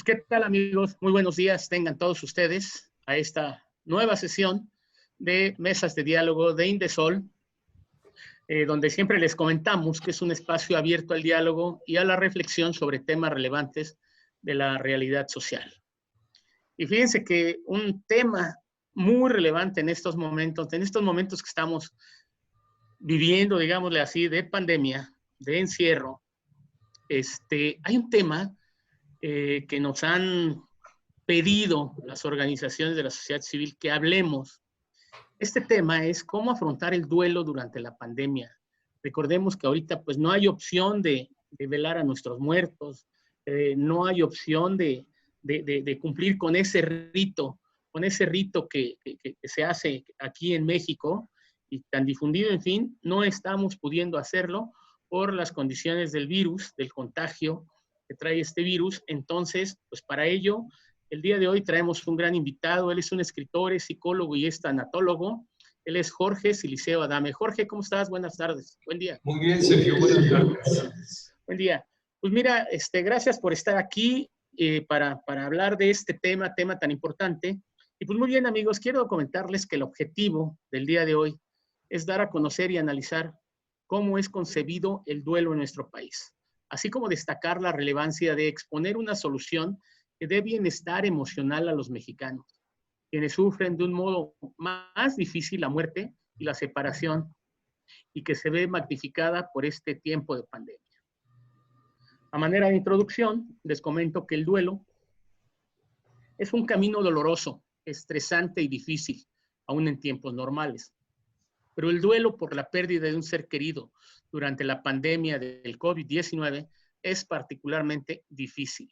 ¿Qué tal, amigos? Muy buenos días tengan todos ustedes a esta nueva sesión de Mesas de Diálogo de Indesol, donde siempre les comentamos que es un espacio abierto al diálogo y a la reflexión sobre temas relevantes de la realidad social. Y fíjense que un tema muy relevante en estos momentos que estamos viviendo, digámosle así, de pandemia, de encierro, hay un tema que nos han pedido las organizaciones de la sociedad civil que hablemos. Este tema es cómo afrontar el duelo durante la pandemia. Recordemos que ahorita pues no hay opción de velar a nuestros muertos, no hay opción de cumplir con ese rito que se hace aquí en México y tan difundido, en fin, no estamos pudiendo hacerlo por las condiciones del virus, del contagio que trae este virus. Entonces, pues para ello, el día de hoy traemos un gran invitado. Él es un escritor, es psicólogo y es tanatólogo. Él es Jorge Siliceo Adame. Jorge, ¿cómo estás? Buenas tardes. Buen día. Muy bien, Sergio. Buenas tardes. Buen día. Pues mira, gracias por estar aquí para hablar de este tema tan importante. Y pues muy bien, amigos, quiero comentarles que el objetivo del día de hoy es dar a conocer y analizar cómo es concebido el duelo en nuestro país, así como destacar la relevancia de exponer una solución que dé bienestar emocional a los mexicanos, quienes sufren de un modo más difícil la muerte y la separación, y que se ve magnificada por este tiempo de pandemia. A manera de introducción, les comento que el duelo es un camino doloroso, estresante y difícil, aún en tiempos normales. Pero el duelo por la pérdida de un ser querido durante la pandemia del COVID-19 es particularmente difícil.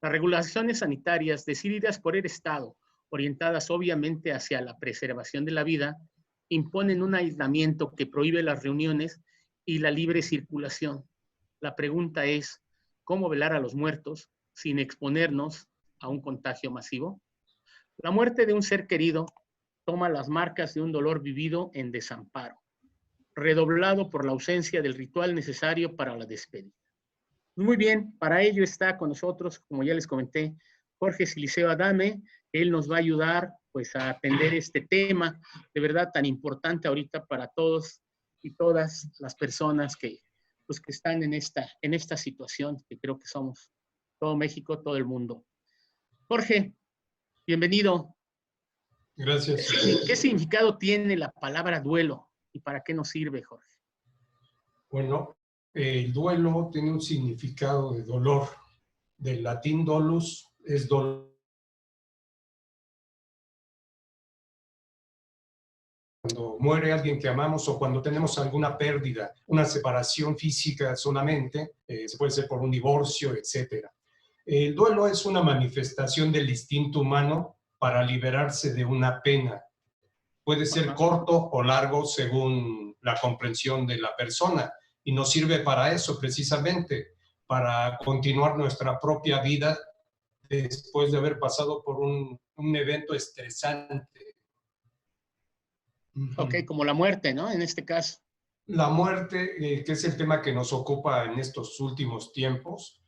Las regulaciones sanitarias decididas por el Estado, orientadas obviamente hacia la preservación de la vida, imponen un aislamiento que prohíbe las reuniones y la libre circulación. La pregunta es, ¿cómo velar a los muertos sin exponernos a un contagio masivo? La muerte de un ser querido toma las marcas de un dolor vivido en desamparo, redoblado por la ausencia del ritual necesario para la despedida. Muy bien, para ello está con nosotros, como ya les comenté, Jorge Siliceo Adame. Él nos va a ayudar pues a atender este tema de verdad tan importante ahorita para todos y todas las personas que están en esta situación, que creo que somos todo México, todo el mundo. Jorge, bienvenido. Gracias. ¿Qué significado tiene la palabra duelo y para qué nos sirve, Jorge? Bueno, el duelo tiene un significado de dolor. Del latín dolus es dolor. Cuando muere alguien que amamos o cuando tenemos alguna pérdida, una separación física solamente, se puede ser por un divorcio, etc. El duelo es una manifestación del instinto humano para liberarse de una pena. Puede ser corto o largo según la comprensión de la persona y nos sirve para eso precisamente, para continuar nuestra propia vida después de haber pasado por un evento estresante. Ok, como la muerte, ¿no? En este caso. La muerte, que es el tema que nos ocupa en estos últimos tiempos,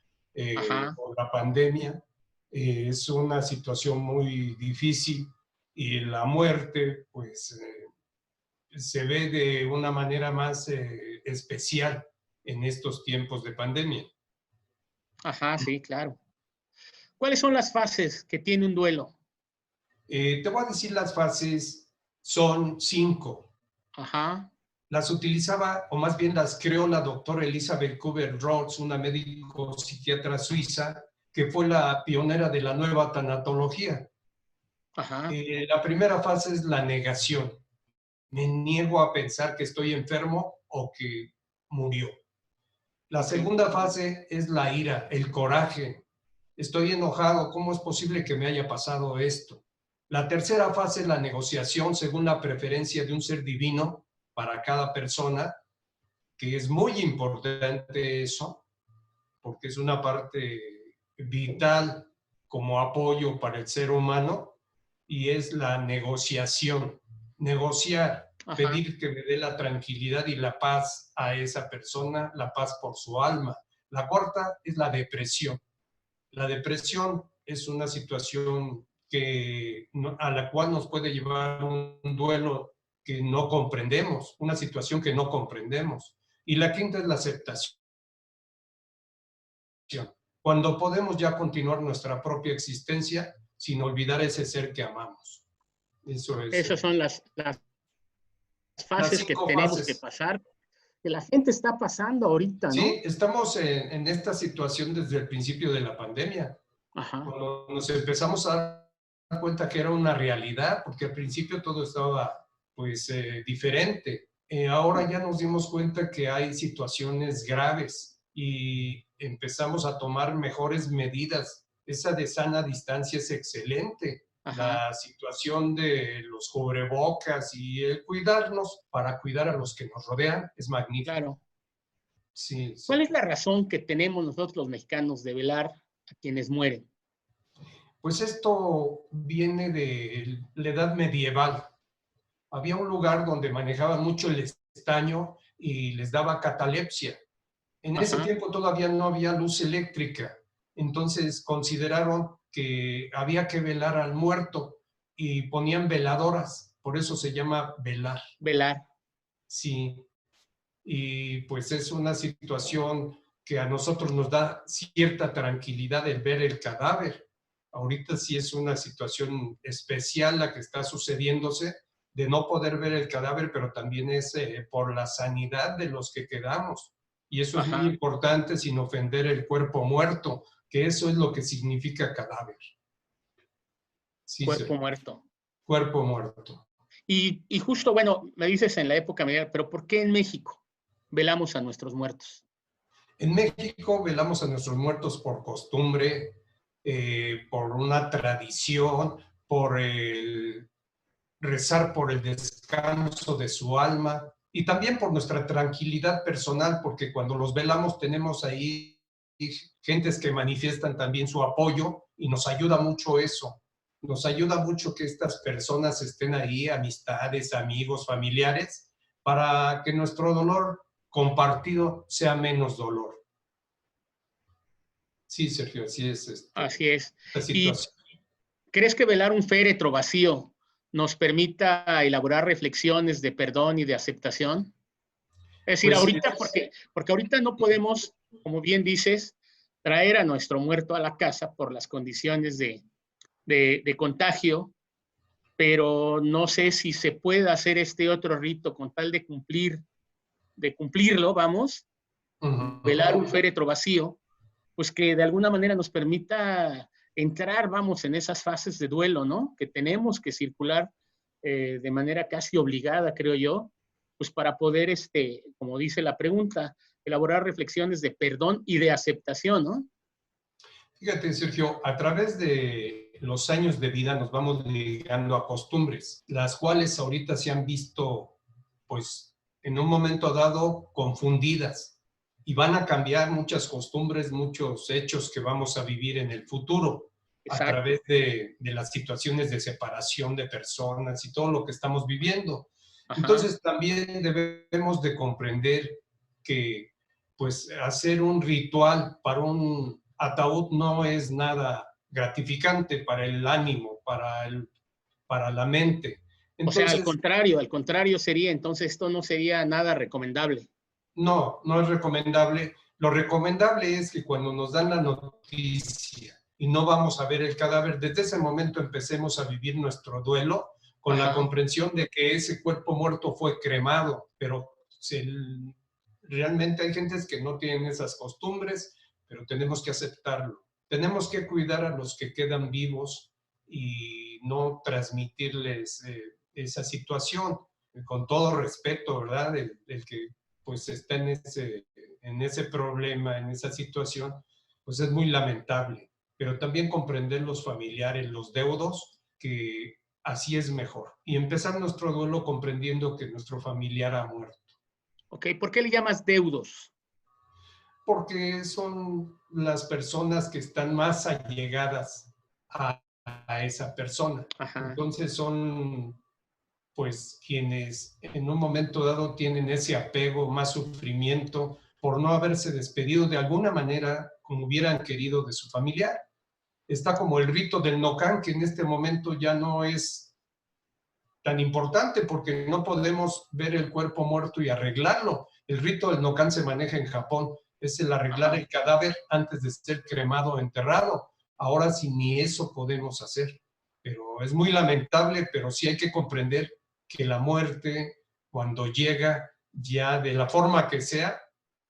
por la pandemia, es una situación muy difícil y la muerte, pues, se ve de una manera más especial en estos tiempos de pandemia. Ajá, sí, claro. ¿Cuáles son las fases que tiene un duelo? Te voy a decir las fases, son 5. Ajá. Las utilizaba, o más bien las creó la doctora Elizabeth Kübler-Ross, una médico psiquiatra suiza, que fue la pionera de la nueva tanatología. Ajá. La primera fase es la negación. Me niego a pensar que estoy enfermo o que murió. La segunda fase es la ira, el coraje. Estoy enojado, ¿cómo es posible que me haya pasado esto? La tercera fase es la negociación según la preferencia de un ser divino para cada persona, que es muy importante eso, porque es una parte vital como apoyo para el ser humano, y es la negociación. Negociar, pedir que me dé la tranquilidad y la paz a esa persona, la paz por su alma. La cuarta es la depresión. La depresión es una situación a la cual nos puede llevar un duelo que no comprendemos, una situación que no comprendemos. Y la quinta es la aceptación, cuando podemos ya continuar nuestra propia existencia sin olvidar ese ser que amamos. Eso es Esas son las las fases que 5 tenemos que fases. pasar, que la gente está pasando ahorita, ¿no? Sí, estamos en esta situación desde el principio de la pandemia. Ajá, Cuando nos empezamos a dar cuenta que era una realidad, porque al principio todo estaba pues diferente. Ahora ya nos dimos cuenta que hay situaciones graves y empezamos a tomar mejores medidas. Esa de sana distancia es excelente. ajá, La situación de los cubrebocas y el cuidarnos para cuidar a los que nos rodean es magnífico. claro. Sí, ¿Cuál es Sergio. la razón que tenemos nosotros los mexicanos de velar a quienes mueren? Pues esto viene de la edad medieval. Había un lugar donde manejaban mucho el estaño y les daba catalepsia. En ese Ajá, tiempo todavía no había luz eléctrica, entonces consideraron que había que velar al muerto y ponían veladoras, por eso se llama velar. velar. Sí, y pues es una situación que a nosotros nos da cierta tranquilidad el ver el cadáver. Ahorita sí es una situación especial la que está sucediéndose de no poder ver el cadáver, pero también es por la sanidad de los que quedamos. Y eso es muy Ajá, importante sin ofender el cuerpo muerto, que eso es lo que significa cadáver. Sí, cuerpo Sergio. muerto. Cuerpo muerto. Y justo, bueno, me dices en la época medieval, pero ¿por qué en México velamos a nuestros muertos? En México velamos a nuestros muertos por costumbre, por una tradición, por el rezar por el descanso de su alma y también por nuestra tranquilidad personal, porque cuando los velamos tenemos ahí gentes que manifiestan también su apoyo y nos ayuda mucho eso. Nos ayuda mucho que estas personas estén ahí, amistades, amigos, familiares, para que nuestro dolor compartido sea menos dolor. Sí, Sergio, así es Así es. la ¿Y situación. crees que velar un féretro vacío nos permita elaborar reflexiones de perdón y de aceptación? Es decir, Pues sí, ahorita, porque ahorita no podemos, como bien dices, traer a nuestro muerto a la casa por las condiciones de contagio, pero no sé si se puede hacer este otro rito con tal de cumplirlo, vamos, velar un féretro vacío, pues que de alguna manera nos permita entrar, vamos, en esas fases de duelo, ¿no? Que tenemos que circular de manera casi obligada, creo yo, pues para poder, como dice la pregunta, elaborar reflexiones de perdón y de aceptación, ¿no? fíjate, Sergio, a través de los años de vida nos vamos ligando a costumbres, las cuales ahorita se han visto, pues, en un momento dado confundidas y van a cambiar muchas costumbres, muchos hechos que vamos a vivir en el futuro a Exacto. través de las situaciones de separación de personas y todo lo que estamos viviendo. Ajá. Entonces también debemos de comprender que pues hacer un ritual para un ataúd no es nada gratificante para el ánimo, para la mente. O sea, Entonces, al contrario sería, entonces esto no sería nada recomendable. no, no es recomendable. Lo recomendable es que cuando nos dan la noticia y no vamos a ver el cadáver, desde ese momento empecemos a vivir nuestro duelo con la Ajá. comprensión de que ese cuerpo muerto fue cremado, pero realmente hay gentes que no tienen esas costumbres, pero tenemos que aceptarlo. Tenemos que cuidar a los que quedan vivos y no transmitirles esa situación con todo respeto, ¿verdad? El que pues está en ese problema, en esa situación, pues es muy lamentable. Pero también comprender los familiares, los deudos, que así es mejor. Y empezar nuestro duelo comprendiendo que nuestro familiar ha muerto. Ok, ¿por qué le llamas deudos? Porque son las personas que están más allegadas a esa persona. Ajá. Entonces son pues quienes en un momento dado tienen ese apego, más sufrimiento por no haberse despedido de alguna manera como hubieran querido de su familiar. Está como el rito del Nocán, que en este momento ya no es tan importante porque no podemos ver el cuerpo muerto y arreglarlo. El rito del Nocán se maneja en Japón, es el arreglar el cadáver antes de ser cremado o enterrado. Ahora sí ni eso podemos hacer. Pero es muy lamentable, pero sí hay que comprender que la muerte, cuando llega, ya de la forma que sea,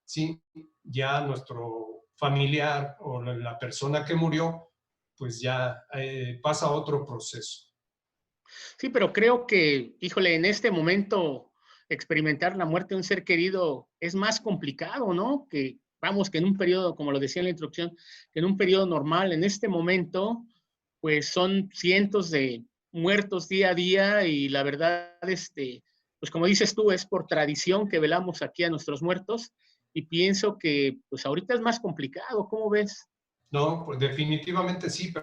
sí, ya nuestro familiar o la persona que murió, pues ya pasa a otro proceso. Sí, pero creo que, híjole, en este momento experimentar la muerte de un ser querido es más complicado, ¿no? Que, vamos, que en un periodo, como lo decía en la introducción, que en un periodo normal, en este momento, pues son cientos de muertos día a día y la verdad, pues como dices tú, es por tradición que velamos aquí a nuestros muertos y pienso que, pues ahorita es más complicado, ¿cómo ves? No, pues definitivamente sí,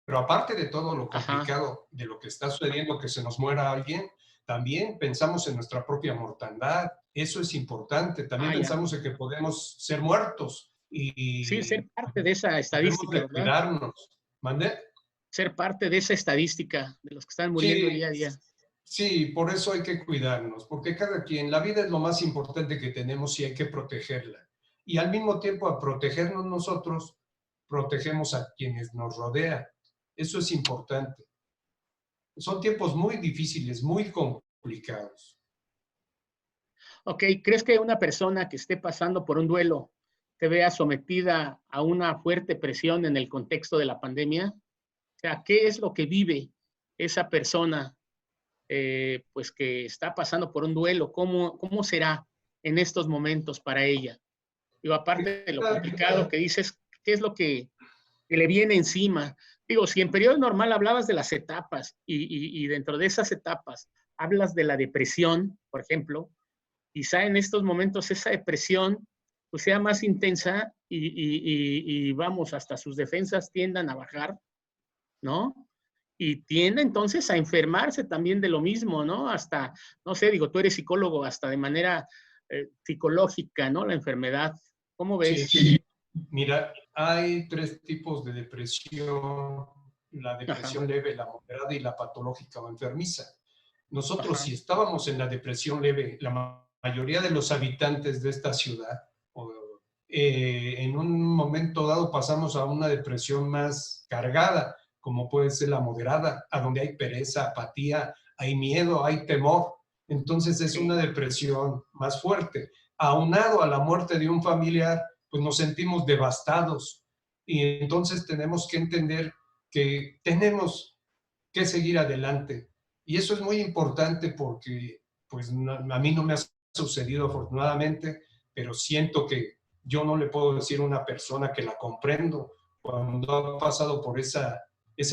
pero aparte de todo lo Ajá, complicado de lo que está sucediendo, que se nos muera alguien, también pensamos en nuestra propia mortandad. Eso es importante. También ya. pensamos en que podemos ser muertos Sí, y ser parte de esa debemos estadística, de ¿verdad? cuidarnos. ¿Mande? Ser parte de esa estadística de los que están muriendo Sí, día a día. sí, por eso hay que cuidarnos, porque cada quien, la vida es lo más importante que tenemos y hay que protegerla. Y al mismo tiempo, a protegernos nosotros, protegemos a quienes nos rodean. Eso es importante. Son tiempos muy difíciles, muy complicados. Ok, ¿crees que una persona que esté pasando por un duelo se vea sometida a una fuerte presión en el contexto de la pandemia? O sea, ¿qué es lo que vive esa persona pues que está pasando por un duelo? ¿Cómo será en estos momentos para ella? Digo, aparte de lo complicado que dices, ¿qué es lo que le viene encima? Digo, si en periodo normal hablabas de las etapas y dentro de esas etapas hablas de la depresión, por ejemplo, quizá en estos momentos esa depresión pues sea más intensa y vamos, hasta sus defensas tiendan a bajar, ¿no? Y tiende entonces a enfermarse también de lo mismo, ¿no? Hasta, no sé, digo, tú eres psicólogo, hasta de manera psicológica, ¿no? La enfermedad. ¿Cómo Sí, ves? mira, hay tres tipos de depresión: la Ajá, depresión leve, la moderada y la patológica o enfermiza. Nosotros, ajá, si estábamos en la depresión leve, la mayoría de los habitantes de esta ciudad, en un momento dado pasamos a una depresión más cargada, como puede ser la moderada, a donde hay pereza, apatía, hay miedo, hay temor. Entonces es una sí. depresión más fuerte. Aunado a la muerte de un familiar, pues nos sentimos devastados. Y entonces tenemos que entender que tenemos que seguir adelante. Y eso es muy importante porque pues a mí no me ha sucedido afortunadamente, pero siento que yo no le puedo decir a una persona que la comprendo cuando ha pasado por esa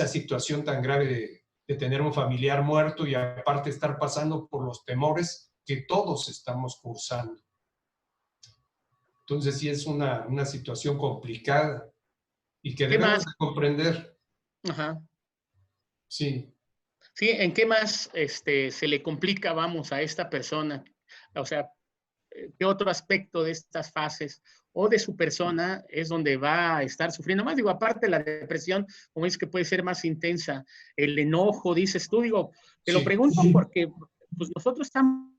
situación tan grave de tener un familiar muerto y aparte estar pasando por los temores que todos estamos cursando. Entonces sí es una situación complicada y que ¿Qué debemos más? de comprender. Ajá. Sí, Sí, ¿en qué más se le complica, vamos, a esta persona? O sea, ¿qué otro aspecto de estas fases o de su persona es donde va a estar sufriendo más? Digo, aparte de la depresión, como dices que puede ser más intensa, el enojo, dices tú, digo, te lo sí, pregunto porque pues nosotros estamos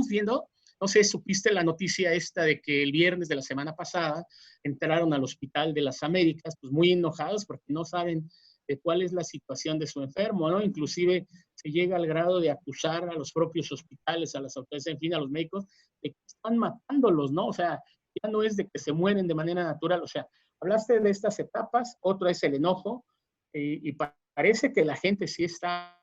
viendo, no sé, supiste la noticia esta de que el viernes de la semana pasada entraron al Hospital de las Américas, pues muy enojados porque no saben de cuál es la situación de su enfermo, ¿no? Inclusive se llega al grado de acusar a los propios hospitales, a las autoridades, en fin, a los médicos, de que están matándolos, ¿no? O sea, ya no es de que se mueren de manera natural, o sea, hablaste de estas etapas, otro es el enojo, y parece que la gente sí está.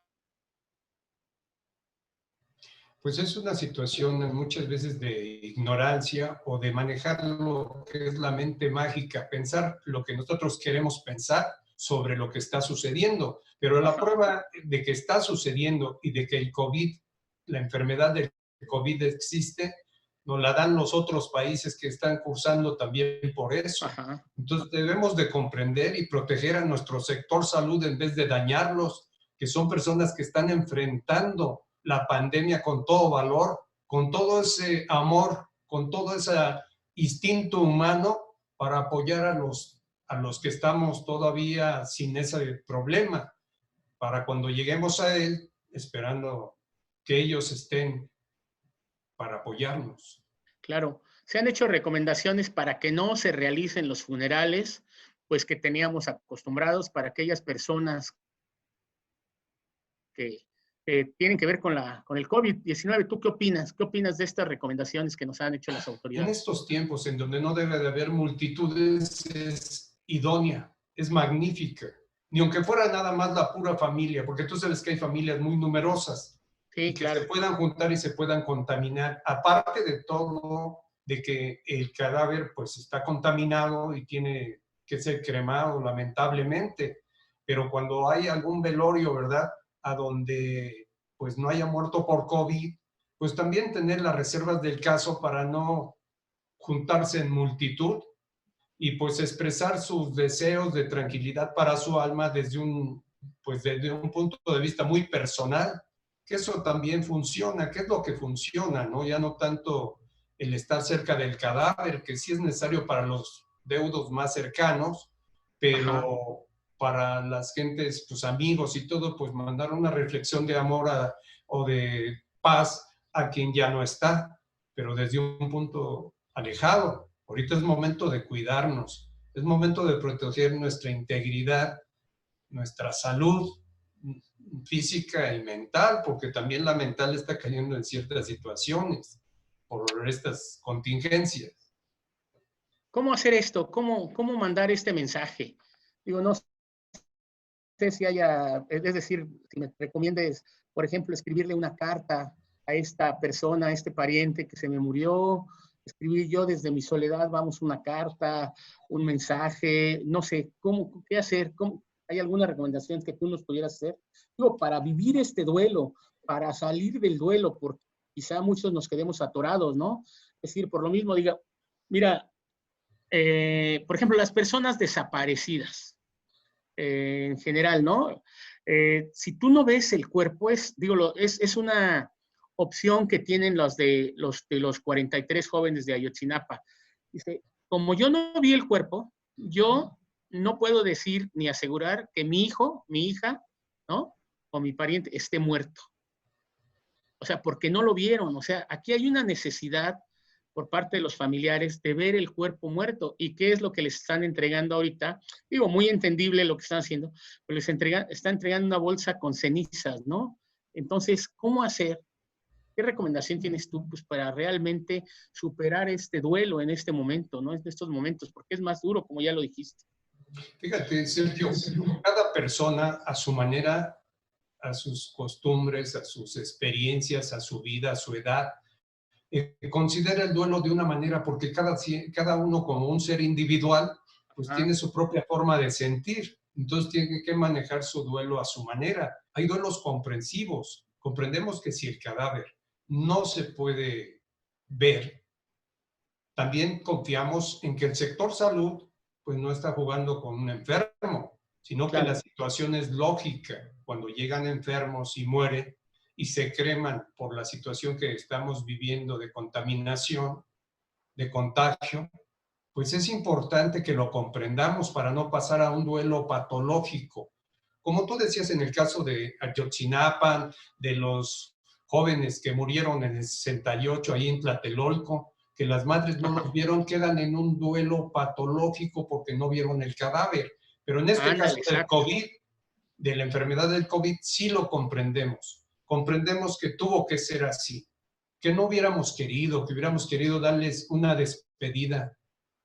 pues es una situación muchas veces de ignorancia o de manejar lo que es la mente mágica, pensar lo que nosotros queremos pensar sobre lo que está sucediendo. Pero la Ajá, prueba de que está sucediendo y de que el COVID, la enfermedad del COVID existe, nos la dan los otros países que están cursando también por eso. ajá. Entonces debemos de comprender y proteger a nuestro sector salud en vez de dañarlos, que son personas que están enfrentando la pandemia con todo valor, con todo ese amor, con todo ese instinto humano para apoyar a los a los que estamos todavía sin ese problema, para cuando lleguemos a él, esperando que ellos estén para apoyarnos. Claro, se han hecho recomendaciones para que no se realicen los funerales, pues que teníamos acostumbrados para aquellas personas que tienen que ver con el COVID-19. ¿Tú qué opinas? ¿Qué opinas de estas recomendaciones que nos han hecho las En autoridades? estos tiempos en donde no debe de haber multitudes, es idónea, es magnífica. Ni aunque fuera nada más la pura familia, porque tú sabes que hay familias muy numerosas Sí, y que se claro. puedan juntar y se puedan contaminar. Aparte de todo, de que el cadáver pues está contaminado y tiene que ser cremado, lamentablemente. Pero cuando hay algún velorio, ¿verdad? A donde pues no haya muerto por COVID, pues también tener las reservas del caso para no juntarse en multitud y pues expresar sus deseos de tranquilidad para su alma pues desde un punto de vista muy personal, que eso también funciona, que es lo que funciona, ¿no? Ya no tanto el estar cerca del cadáver, que sí es necesario para los deudos más cercanos, Ajá. pero para las gentes, pues amigos y todo, pues mandar una reflexión de amor o de paz a quien ya no está, pero desde un punto alejado. Ahorita es momento de cuidarnos, es momento de proteger nuestra integridad, nuestra salud física y mental, porque también la mental está cayendo en ciertas situaciones por estas contingencias. ¿Cómo hacer esto? ¿Cómo mandar este mensaje? Digo, no sé si haya, es decir, si me recomiendes, por ejemplo, escribirle una carta a esta persona, a este pariente que se me murió, escribir yo desde mi soledad, vamos, una carta, un mensaje, no sé, qué hacer? ¿Hay alguna recomendación que tú nos pudieras hacer? Digo, para vivir este duelo, para salir del duelo, porque quizá muchos nos quedemos atorados, ¿no? Es decir, por lo mismo, diga, mira, por ejemplo, las personas desaparecidas, en general, ¿no? Si tú no ves el cuerpo, es una opción que tienen los 43 jóvenes de Ayotzinapa. Dice, como yo no vi el cuerpo, yo no puedo decir ni asegurar que mi hijo, mi hija, ¿no? O mi pariente esté muerto. O sea, porque no lo vieron. O sea, aquí hay una necesidad por parte de los familiares de ver el cuerpo muerto. ¿Y qué es lo que les están entregando ahorita? Digo, muy entendible lo que están haciendo, pero están entregando una bolsa con cenizas, ¿no? Entonces, ¿cómo hacer? ¿Qué recomendación tienes tú pues, para realmente superar este duelo en este momento, ¿no? En estos momentos, porque es más duro, como ya lo dijiste. Fíjate, Sergio, cada persona a su manera, a sus costumbres, a sus experiencias, a su vida, a su edad, considera el duelo de una manera, porque cada uno como un ser individual, pues Ah, tiene su propia forma de sentir. Entonces tiene que manejar su duelo a su manera. Hay duelos comprensivos. Comprendemos que si el cadáver no se puede ver, también confiamos en que el sector salud pues no está jugando con un enfermo, sino que la claro. situación es lógica. Cuando llegan enfermos y mueren y se creman por la situación que estamos viviendo de contaminación, de contagio, pues es importante que lo comprendamos para no pasar a un duelo patológico. Como tú decías en el caso de Ayotzinapa, de los jóvenes que murieron en el 68 ahí en Tlatelolco, que las madres no los Ajá. vieron, quedan en un duelo patológico porque no vieron el cadáver. Pero en este caso Ándale, del exacto. COVID, de la enfermedad del COVID, sí lo comprendemos. Comprendemos que tuvo que ser así, que no hubiéramos querido, que hubiéramos querido darles una despedida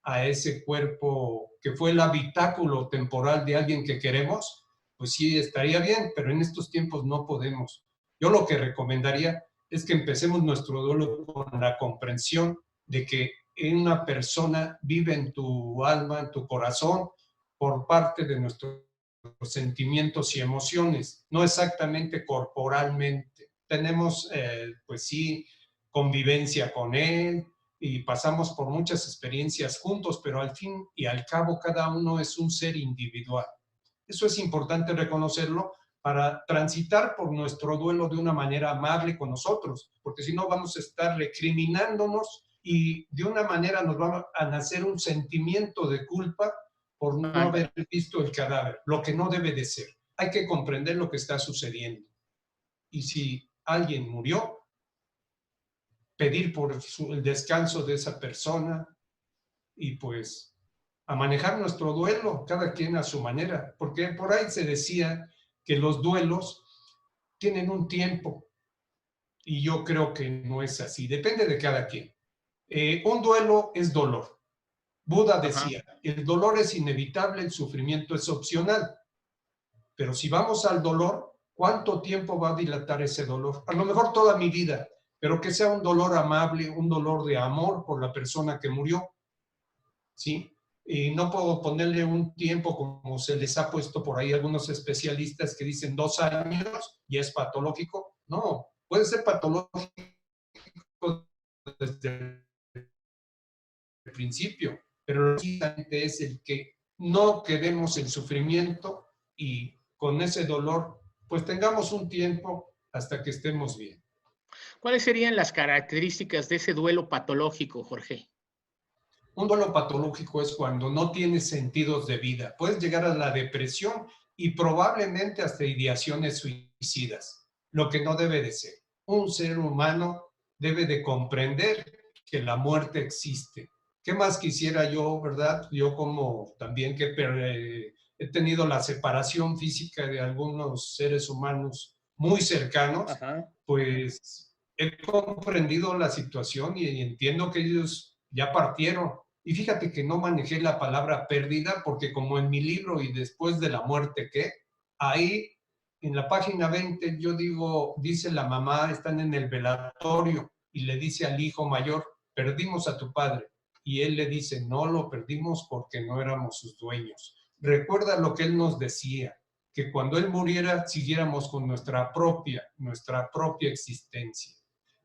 a ese cuerpo que fue el habitáculo temporal de alguien que queremos, pues sí estaría bien, pero en estos tiempos no podemos. Yo lo que recomendaría es que empecemos nuestro duelo con la comprensión de que una persona vive en tu alma, en tu corazón, por parte de nuestros sentimientos y emociones, no exactamente corporalmente. Tenemos, pues sí, convivencia con él, y pasamos por muchas experiencias juntos, pero al fin y al cabo cada uno es un ser individual. Eso es importante reconocerlo para transitar por nuestro duelo de una manera amable con nosotros, porque si no vamos a estar recriminándonos y de una manera nos va a nacer un sentimiento de culpa por no haber visto el cadáver, lo que no debe de ser. Hay que comprender lo que está sucediendo. Y si alguien murió, pedir por el descanso de esa persona y pues a manejar nuestro duelo, cada quien a su manera, porque por ahí se decía que los duelos tienen un tiempo y yo creo que no es así, depende de cada quien. Un duelo es dolor. Buda decía, el dolor es inevitable, el sufrimiento es opcional, pero si vamos al dolor, ¿cuánto tiempo va a dilatar ese dolor? A lo mejor toda mi vida, pero que sea un dolor amable, un dolor de amor por la persona que murió, ¿sí? Y no puedo ponerle un tiempo como se les ha puesto por ahí algunos especialistas que dicen 2 años y es patológico. No, puede ser patológico desde el principio, pero lo importante es el que no quedemos en sufrimiento y con ese dolor, pues tengamos un tiempo hasta que estemos bien. ¿Cuáles serían las características de ese duelo patológico, Jorge? Un duelo patológico es cuando no tienes sentidos de vida. Puedes llegar a la depresión y probablemente hasta ideaciones suicidas, lo que no debe de ser. Un ser humano debe de comprender que la muerte existe. ¿Qué más quisiera yo, verdad? Yo como también que he tenido la separación física de algunos seres humanos muy cercanos, pues he comprendido la situación y entiendo que ellos ya partieron. Y fíjate que no manejé la palabra pérdida porque como en mi libro y después de la muerte, ¿qué? Ahí en la página 20 yo digo, dice la mamá, están en el velatorio y le dice al hijo mayor, perdimos a tu padre. Y él le dice, no lo perdimos porque no éramos sus dueños. Recuerda lo que él nos decía, que cuando él muriera siguiéramos con nuestra propia existencia.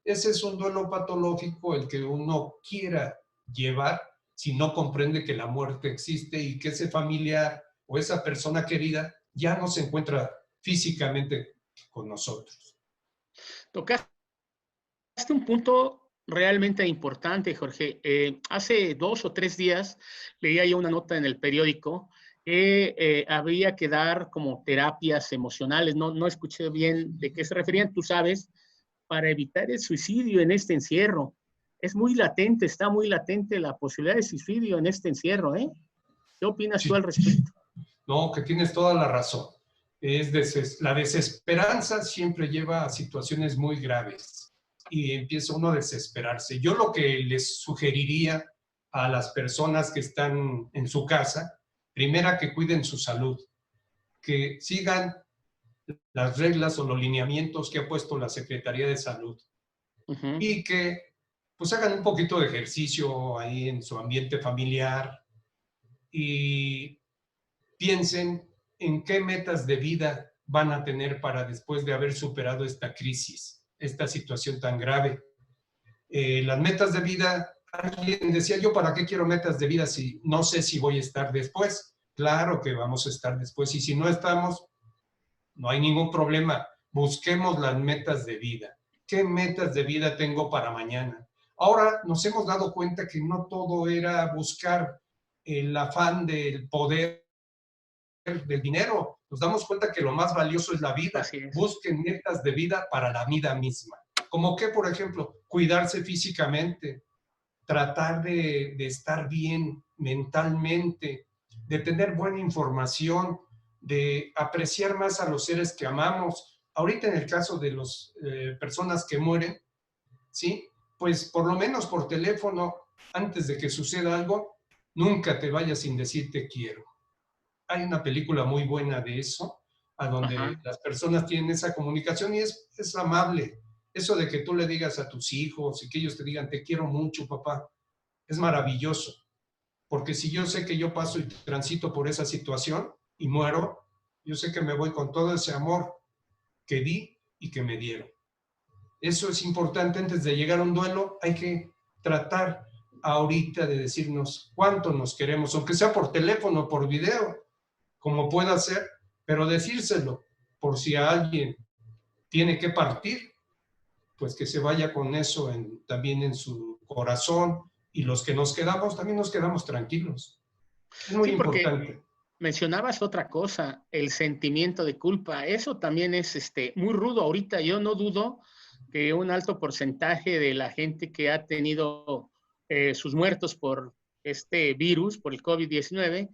Ese es un duelo patológico el que uno quiera llevar si no comprende que la muerte existe y que ese familiar o esa persona querida ya no se encuentra físicamente con nosotros. Tocaste un punto realmente importante, Jorge. Hace 2 o 3 días leía yo una nota en el periódico que había que dar como terapias emocionales. No escuché bien de qué se referían, tú sabes, para evitar el suicidio en este encierro. Es muy latente, está muy latente la posibilidad de suicidio en este encierro, ¿eh? ¿Qué opinas tú Sí. al respecto? No, que tienes toda la razón. La desesperanza siempre lleva a situaciones muy graves y empieza uno a desesperarse. Yo lo que les sugeriría a las personas que están en su casa, primera que cuiden su salud, que sigan las reglas o los lineamientos que ha puesto la Secretaría de Salud y que pues hagan un poquito de ejercicio ahí en su ambiente familiar y piensen en qué metas de vida van a tener para después de haber superado esta crisis, esta situación tan grave. Las metas de vida, alguien decía, yo para qué quiero metas de vida si no sé si voy a estar después. Claro que vamos a estar después y si no estamos, no hay ningún problema. Busquemos las metas de vida. ¿Qué metas de vida tengo para mañana? Ahora nos hemos dado cuenta que no todo era buscar el afán del poder, del dinero. Nos damos cuenta que lo más valioso es la vida. Así es. Busquen metas de vida para la vida misma. Como que, por ejemplo, cuidarse físicamente, tratar de estar bien mentalmente, de tener buena información, de apreciar más a los seres que amamos. Ahorita en el caso de las personas que mueren, ¿sí? Pues por lo menos por teléfono, antes de que suceda algo, nunca te vayas sin decir te quiero. Hay una película muy buena de eso, a donde las personas tienen esa comunicación y es amable. Eso de que tú le digas a tus hijos y que ellos te digan te quiero mucho, papá, es maravilloso. Porque si yo sé que yo paso y transito por esa situación y muero, yo sé que me voy con todo ese amor que di y que me dieron. Eso es importante antes de llegar a un duelo. Hay que tratar ahorita de decirnos cuánto nos queremos, aunque sea por teléfono, por video, como pueda ser, pero decírselo por si a alguien tiene que partir, pues que se vaya con eso también en su corazón y los que nos quedamos, también nos quedamos tranquilos. Es muy Sí, porque importante. mencionabas otra cosa, el sentimiento de culpa. Eso también es muy rudo. Ahorita yo no dudo que un alto porcentaje de la gente que ha tenido sus muertos por este virus, por el COVID-19,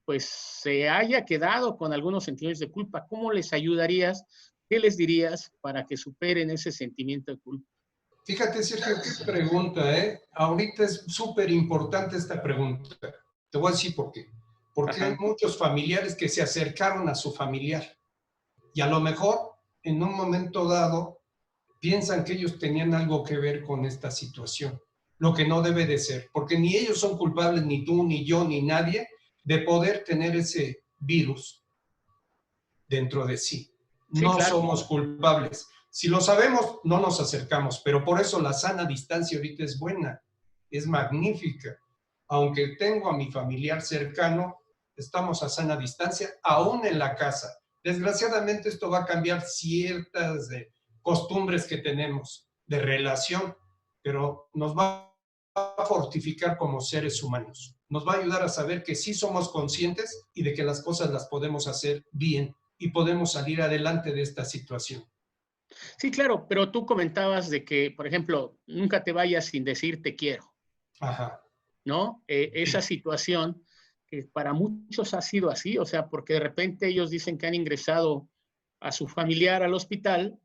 pues se haya quedado con algunos sentimientos de culpa. ¿Cómo les ayudarías? ¿Qué les dirías para que superen ese sentimiento de culpa? Fíjate, Sergio, qué pregunta, ¿eh? Ahorita es súper importante esta pregunta. Te voy a decir por qué. Porque hay Ajá. muchos familiares que se acercaron a su familiar y a lo mejor en un momento dado piensan que ellos tenían algo que ver con esta situación, lo que no debe de ser, porque ni ellos son culpables, ni tú, ni yo, ni nadie, de poder tener ese virus dentro de sí. Sí, No claro. somos culpables. Si lo sabemos, no nos acercamos, pero por eso la sana distancia ahorita es buena, es magnífica. Aunque tengo a mi familiar cercano, estamos a sana distancia, aún en la casa. Desgraciadamente esto va a cambiar ciertas costumbres que tenemos de relación, pero nos va a fortificar como seres humanos. Nos va a ayudar a saber que sí somos conscientes y de que las cosas las podemos hacer bien y podemos salir adelante de esta situación. Sí, claro, pero tú comentabas de que, por ejemplo, nunca te vayas sin decir te quiero, Ajá. ¿no? Esa Sí. situación que para muchos ha sido así, o sea, porque de repente ellos dicen que han ingresado a su familiar al hospital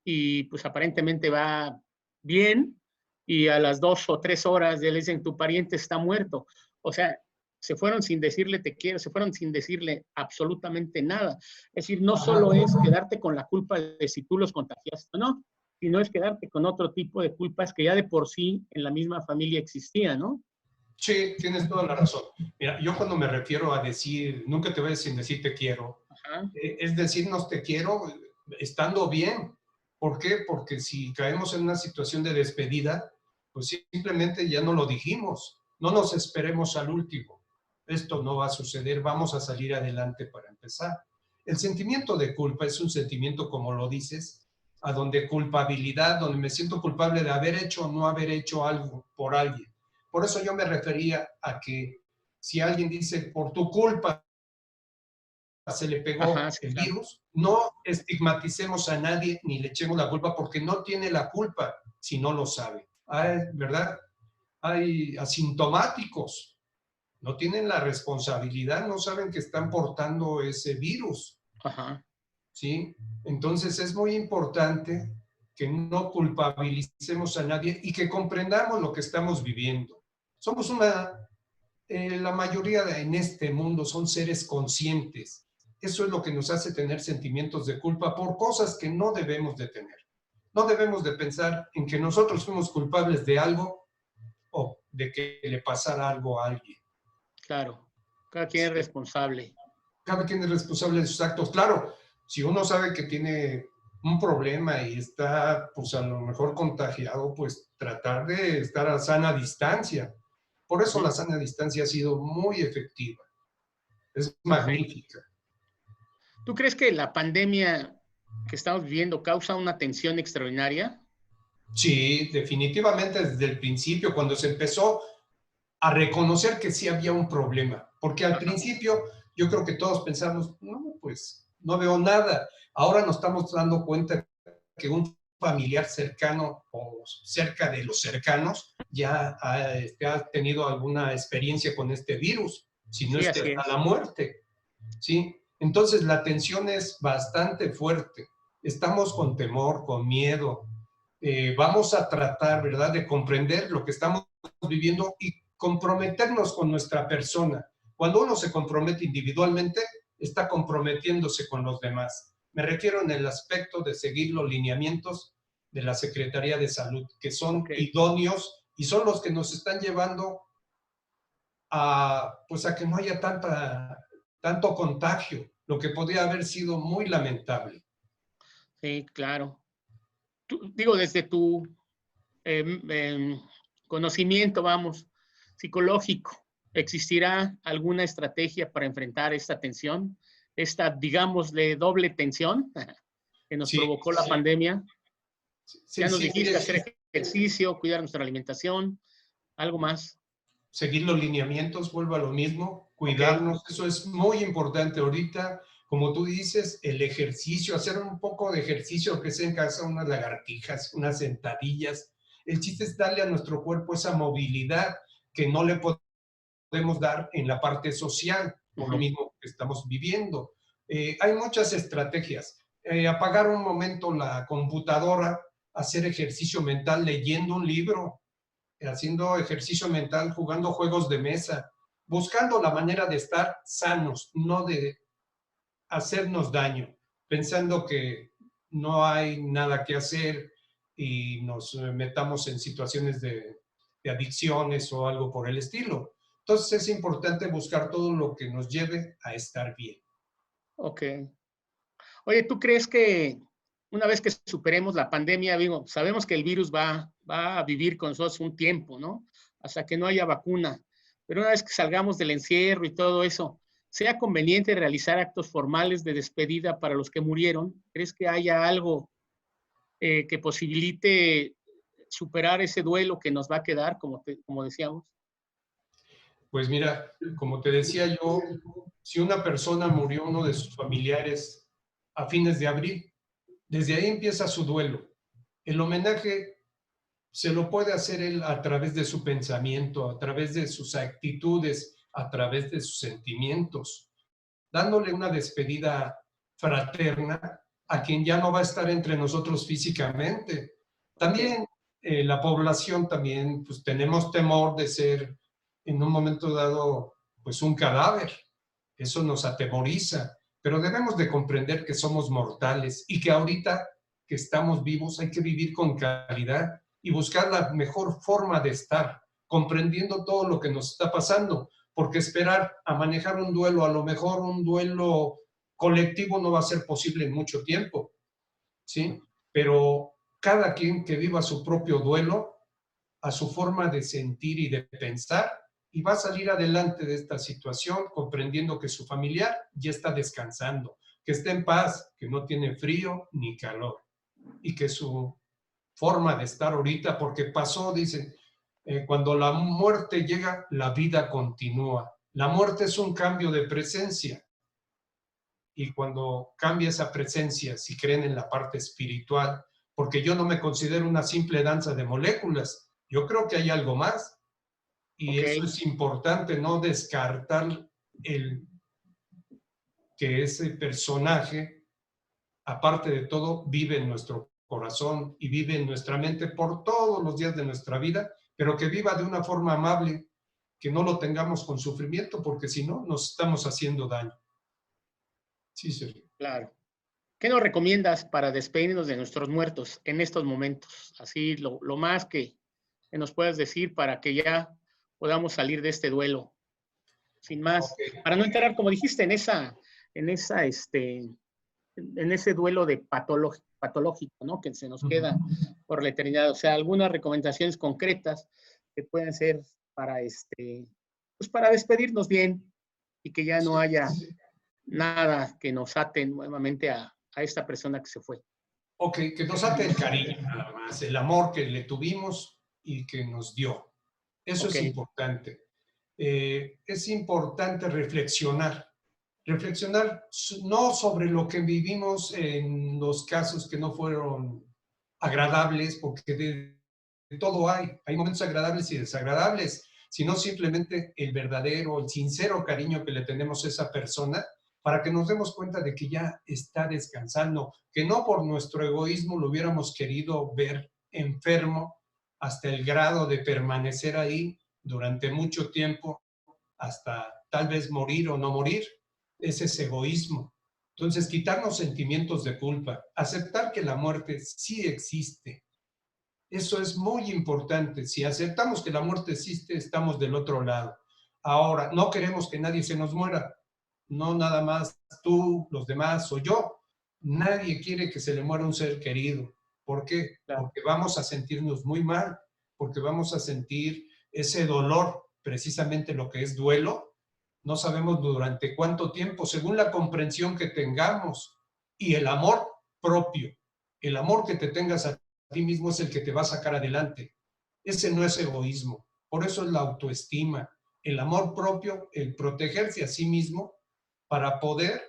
y pues aparentemente va bien y a las 2 o 3 horas le dicen tu pariente está muerto. O sea, se fueron sin decirle te quiero, se fueron sin decirle absolutamente nada. Es decir, no Ajá. solo es quedarte con la culpa de si tú los contagiaste o no, sino es quedarte con otro tipo de culpas que ya de por sí en la misma familia existían, ¿no? Sí, tienes toda la razón. Mira, yo cuando me refiero a decir, nunca te vayas sin decir te quiero, Ajá. es decirnos te quiero estando bien. ¿Por qué? Porque si caemos en una situación de despedida, pues simplemente ya no lo dijimos. No nos esperemos al último. Esto no va a suceder, vamos a salir adelante para empezar. El sentimiento de culpa es un sentimiento, como lo dices, a donde culpabilidad, donde me siento culpable de haber hecho o no haber hecho algo por alguien. Por eso yo me refería a que si alguien dice, por tu culpa se le Ajá, pegó sí, el claro. virus, no estigmaticemos a nadie ni le echemos la culpa porque no tiene la culpa si no lo sabe. Hay, ¿verdad? Hay asintomáticos, no tienen la responsabilidad, no saben que están portando ese virus, Ajá. ¿sí? Entonces es muy importante que no culpabilicemos a nadie y que comprendamos lo que estamos viviendo. Somos la mayoría en este mundo son seres conscientes. Eso es lo que nos hace tener sentimientos de culpa por cosas que no debemos de tener. No debemos de pensar en que nosotros fuimos culpables de algo o de que le pasara algo a alguien. Claro. Cada quien es Sí. responsable. Cada quien es responsable de sus actos. Claro, si uno sabe que tiene un problema y está, pues a lo mejor contagiado, pues tratar de estar a sana distancia. Por eso Ujú. la sana distancia ha sido muy efectiva. Es Perfecto. magnífica. ¿Tú crees que la pandemia que estamos viviendo causa una tensión extraordinaria? Sí, definitivamente desde el principio, cuando se empezó a reconocer que sí había un problema, porque al Ajá. principio yo creo que todos pensamos, no, pues no veo nada. Ahora nos estamos dando cuenta que un familiar cercano o cerca de los cercanos ya ha tenido alguna experiencia con este virus, si no Sí, es que así hasta es. la muerte, ¿sí? Entonces la tensión es bastante fuerte. Estamos con temor, con miedo. Vamos a tratar, ¿verdad?, de comprender lo que estamos viviendo y comprometernos con nuestra persona. Cuando uno se compromete individualmente, está comprometiéndose con los demás. Me refiero en el aspecto de seguir los lineamientos de la Secretaría de Salud, que son Ok. idóneos y son los que nos están llevando a, pues a que no haya tanto contagio, lo que podría haber sido muy lamentable. Sí, claro. Digo, desde tu em, em, conocimiento, vamos, psicológico, ¿existirá alguna estrategia para enfrentar esta tensión? Esta, digámosle, doble tensión que nos Sí, provocó la pandemia. sí, Ya nos sí, dijiste hacer ejercicio, cuidar nuestra alimentación, algo más. seguir los lineamientos, vuelvo a lo mismo, Ok. cuidarnos, eso es muy importante ahorita. Como tú dices, el ejercicio, hacer un poco de ejercicio, que sea en casa, unas lagartijas, unas sentadillas. El chiste es darle a nuestro cuerpo esa movilidad que no le podemos dar en la parte social, por lo Ujú. mismo que estamos viviendo. Hay muchas estrategias. Apagar un momento la computadora, hacer ejercicio mental leyendo un libro, haciendo ejercicio mental, jugando juegos de mesa, buscando la manera de estar sanos, no de hacernos daño, pensando que no hay nada que hacer y nos metamos en situaciones de adicciones o algo por el estilo. Entonces es importante buscar todo lo que nos lleve a estar bien. Ok. Oye, ¿tú crees que una vez que superemos la pandemia, digo, sabemos que el virus va a vivir con nosotros un tiempo, ¿no? Hasta que no haya vacuna. Pero una vez que salgamos del encierro y todo eso, ¿sea conveniente realizar actos formales de despedida para los que murieron? ¿Crees que haya algo que posibilite superar ese duelo que nos va a quedar, como decíamos? Pues mira, como te decía yo, si una persona murió, uno de sus familiares, a fines de abril, desde ahí empieza su duelo. El homenaje se lo puede hacer él a través de su pensamiento, a través de sus actitudes, a través de sus sentimientos, dándole una despedida fraterna a quien ya no va a estar entre nosotros físicamente. Ok, También la población también, pues tenemos temor de ser en un momento dado, pues un cadáver. Eso nos atemoriza, pero debemos de comprender que somos mortales y que ahorita que estamos vivos hay que vivir con calidad y buscar la mejor forma de estar, comprendiendo todo lo que nos está pasando, porque esperar a manejar un duelo, a lo mejor un duelo colectivo no va a ser posible en mucho tiempo, ¿sí? Pero cada quien que viva su propio duelo, a su forma de sentir y de pensar, y va a salir adelante de esta situación comprendiendo que su familiar ya está descansando, que está en paz, que no tiene frío ni calor, y que su forma de estar ahorita, porque pasó, dicen, cuando la muerte llega, la vida continúa. La muerte es un cambio de presencia y cuando cambia esa presencia, si creen en la parte espiritual, porque yo no me considero una simple danza de moléculas, yo creo que hay algo más y ok, eso es importante, no descartar el que ese personaje, aparte de todo, vive en nuestro corazón y vive en nuestra mente por todos los días de nuestra vida, pero que viva de una forma amable, que no lo tengamos con sufrimiento, porque si no, nos estamos haciendo daño. Sí, Sergio. claro. ¿Qué nos recomiendas para despedirnos de nuestros muertos en estos momentos? Así, lo más que nos puedas decir para que ya podamos salir de este duelo, sin más, Ok. para no entrar, como dijiste, en esa, en ese duelo de patológico, ¿no? Que se nos queda por la eternidad. O sea, algunas recomendaciones concretas que pueden ser para pues para despedirnos bien y que ya no Sí. haya nada que nos ate nuevamente a esta persona que se fue. Ok, que nos ate el cariño nada más, el amor que le tuvimos y que nos dio. Eso Ok, es importante. Es importante reflexionar. Reflexionar no sobre lo que vivimos en los casos que no fueron agradables, porque de todo hay momentos agradables y desagradables, sino simplemente el verdadero, el sincero cariño que le tenemos a esa persona para que nos demos cuenta de que ya está descansando, que no por nuestro egoísmo lo hubiéramos querido ver enfermo hasta el grado de permanecer ahí durante mucho tiempo, hasta tal vez morir o no morir. Ese es egoísmo. Entonces, quitarnos sentimientos de culpa, aceptar que la muerte sí existe. Eso es muy importante. Si aceptamos que la muerte existe, estamos del otro lado. Ahora, no queremos que nadie se nos muera. No nada más tú, los demás o yo. Nadie quiere que se le muera un ser querido. ¿Por qué? claro. Porque vamos a sentirnos muy mal, porque vamos a sentir ese dolor, precisamente lo que es duelo. No sabemos durante cuánto tiempo, según la comprensión que tengamos y el amor propio, el amor que te tengas a ti mismo es el que te va a sacar adelante. Ese no es egoísmo. Por eso es la autoestima, el amor propio, el protegerse a sí mismo para poder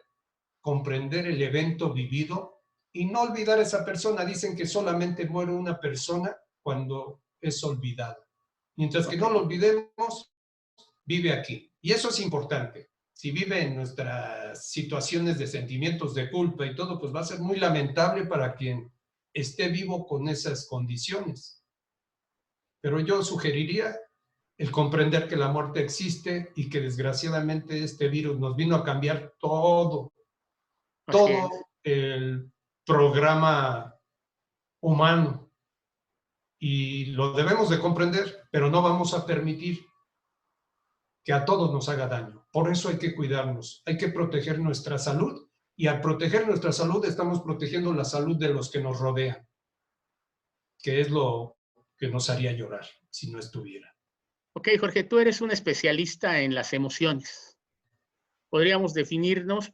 comprender el evento vivido y no olvidar a esa persona. Dicen que solamente muere una persona cuando es olvidada. Mientras que no lo olvidemos, vive aquí. Y eso es importante. Si vive en nuestras situaciones de sentimientos de culpa y todo, pues va a ser muy lamentable para quien esté vivo con esas condiciones. Pero yo sugeriría el comprender que la muerte existe y que desgraciadamente este virus nos vino a cambiar todo el programa humano. Y lo debemos de comprender, pero no vamos a permitir que a todos nos haga daño. Por eso hay que cuidarnos, hay que proteger nuestra salud y al proteger nuestra salud estamos protegiendo la salud de los que nos rodean, que es lo que nos haría llorar si no estuviera. Ok, Jorge, tú eres un especialista en las emociones. Podrías definirnos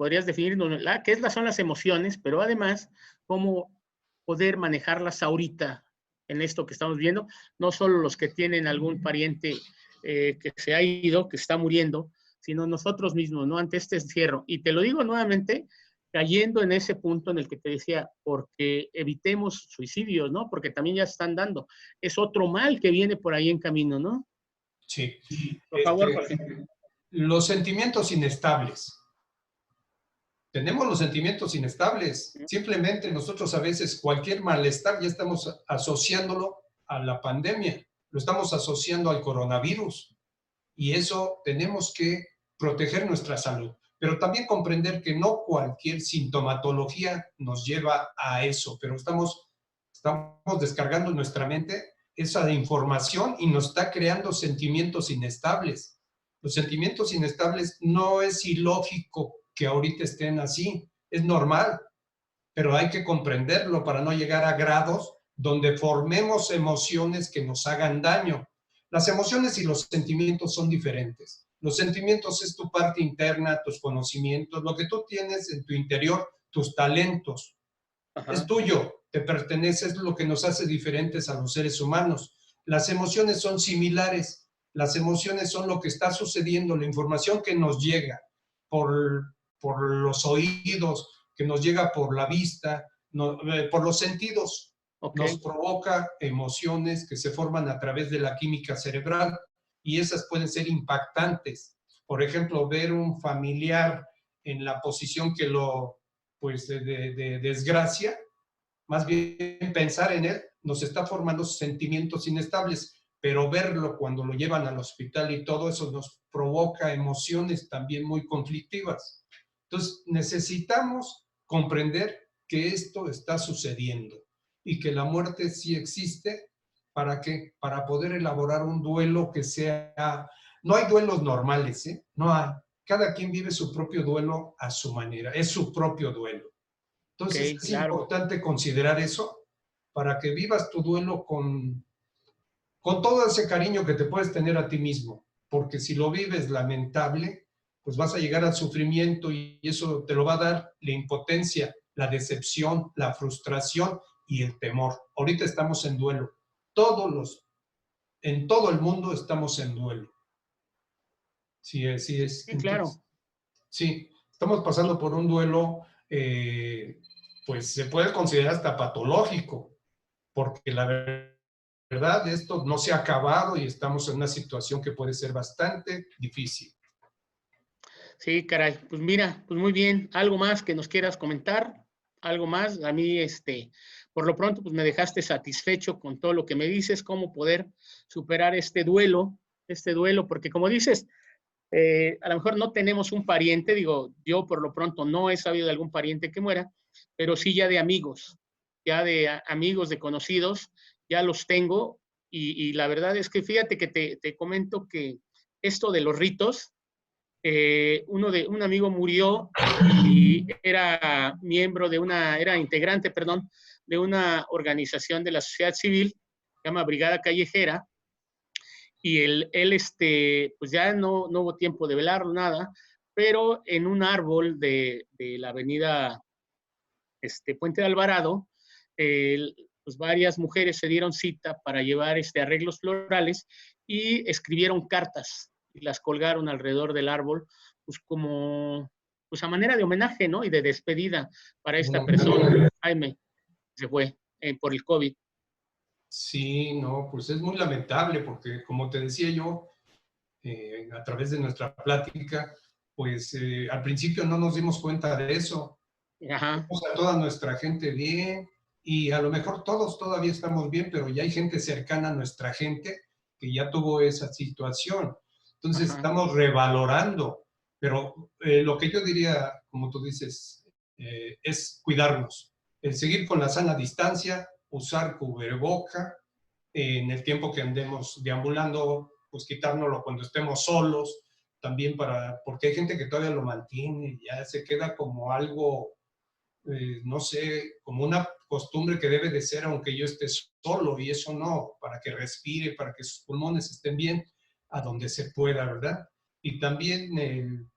qué son las emociones, pero además cómo poder manejarlas ahorita en esto que estamos viendo, no solo los que tienen algún pariente que se ha ido, que está muriendo, sino nosotros mismos, ¿no? Ante este encierro. Y te lo digo nuevamente, cayendo en ese punto en el que te decía, porque evitemos suicidios, ¿no? Porque también ya están dando. Es otro mal que viene por ahí en camino, ¿no? Sí. Por favor, Jorge. Los sentimientos inestables. Tenemos los sentimientos inestables. Simplemente nosotros a veces cualquier malestar ya estamos asociándolo a la pandemia, lo estamos asociando al coronavirus. Y eso tenemos que proteger nuestra salud, pero también comprender que no cualquier sintomatología nos lleva a eso, pero estamos descargando en nuestra mente esa información y nos está creando sentimientos inestables. Los sentimientos inestables no es ilógico que ahorita estén así, es normal, pero hay que comprenderlo para no llegar a grados donde formemos emociones que nos hagan daño. Las emociones y los sentimientos son diferentes. Los sentimientos es tu parte interna, tus conocimientos, lo que tú tienes en tu interior, tus talentos. Ajá. Es tuyo, te pertenece, es lo que nos hace diferentes a los seres humanos. Las emociones son similares. Las emociones son lo que está sucediendo, la información que nos llega por los oídos, que nos llega por la vista, por los sentidos. Okay. Nos provoca emociones que se forman a través de la química cerebral y esas pueden ser impactantes. Por ejemplo, ver un familiar en la posición que de desgracia, más bien pensar en él, nos está formando sentimientos inestables, pero verlo cuando lo llevan al hospital y todo eso nos provoca emociones también muy conflictivas. Entonces, necesitamos comprender que esto está sucediendo y que la muerte sí existe. ¿Para qué? Para poder elaborar un duelo que sea... No hay duelos normales, ¿eh? No hay. Cada quien vive su propio duelo a su manera. Es su propio duelo. Entonces, es importante considerar eso para que vivas tu duelo con todo ese cariño que te puedes tener a ti mismo. Porque si lo vives lamentable, pues vas a llegar al sufrimiento y eso te lo va a dar la impotencia, la decepción, la frustración y el temor. Ahorita estamos en duelo. En todo el mundo estamos en duelo. Sí, sí es. Sí, claro. Sí, estamos pasando por un duelo, pues se puede considerar hasta patológico, porque la verdad esto no se ha acabado y estamos en una situación que puede ser bastante difícil. Sí, caray. Pues mira, pues muy bien. ¿Algo más que nos quieras comentar? ¿Algo más? A mí, por lo pronto, pues me dejaste satisfecho con todo lo que me dices, cómo poder superar este duelo, porque como dices, a lo mejor no tenemos un pariente, digo, yo por lo pronto no he sabido de algún pariente que muera, pero sí ya de amigos, de conocidos, ya los tengo y la verdad es que fíjate que te comento que esto de los ritos, un amigo murió y era integrante, perdón, de una organización de la sociedad civil, se llama Brigada Callejera, y él pues ya no hubo tiempo de velarlo, nada, pero en un árbol de la avenida Puente de Alvarado, pues varias mujeres se dieron cita para llevar arreglos florales y escribieron cartas y las colgaron alrededor del árbol, pues como, pues a manera de homenaje, ¿no? Y de despedida para esta persona, Jaime, se fue por el COVID. Sí, no, pues es muy lamentable porque, como te decía yo, a través de nuestra plática, pues al principio no nos dimos cuenta de eso. Ajá. Vemos a toda nuestra gente bien y a lo mejor todos todavía estamos bien, pero ya hay gente cercana a nuestra gente que ya tuvo esa situación. Entonces Ajá. estamos revalorando, pero lo que yo diría, como tú dices, es cuidarnos, el seguir con la sana distancia, usar cubreboca, en el tiempo que andemos deambulando, pues quitárnoslo cuando estemos solos, también porque hay gente que todavía lo mantiene, ya se queda como algo, no sé, como una costumbre que debe de ser aunque yo esté solo, y eso no, para que respire, para que sus pulmones estén bien, a donde se pueda, ¿verdad? Y también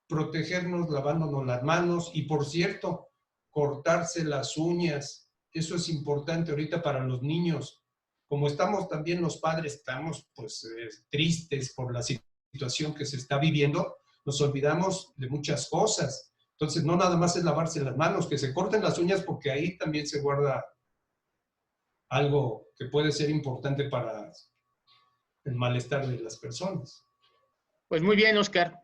protegernos lavándonos las manos, y por cierto, cortarse las uñas, eso es importante ahorita para los niños. Como estamos también los padres, estamos pues tristes por la situación que se está viviendo, nos olvidamos de muchas cosas. Entonces, no nada más es lavarse las manos, que se corten las uñas, porque ahí también se guarda algo que puede ser importante para el malestar de las personas. Pues muy bien, Oscar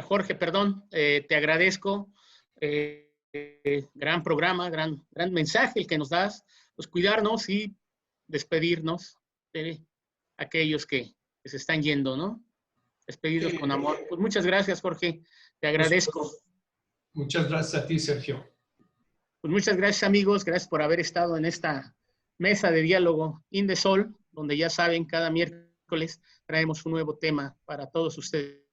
Jorge, perdón, te agradezco. Gran programa, gran mensaje el que nos das. Pues cuidarnos y despedirnos de aquellos que se están yendo, ¿no? Despedidos Sí, con amor. Pues muchas gracias, Jorge. Te pues, agradezco. muchas gracias a ti, Sergio. Pues muchas gracias, amigos. Gracias por haber estado en esta mesa de diálogo Indesol, donde ya saben, cada miércoles traemos un nuevo tema para todos ustedes.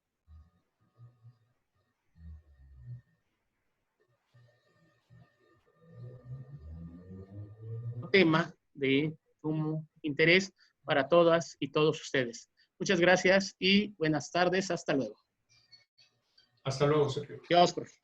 Tema de sumo interés para todas y todos ustedes. Muchas gracias y buenas tardes. Hasta luego. Hasta luego, Sergio. Dios, Jorge.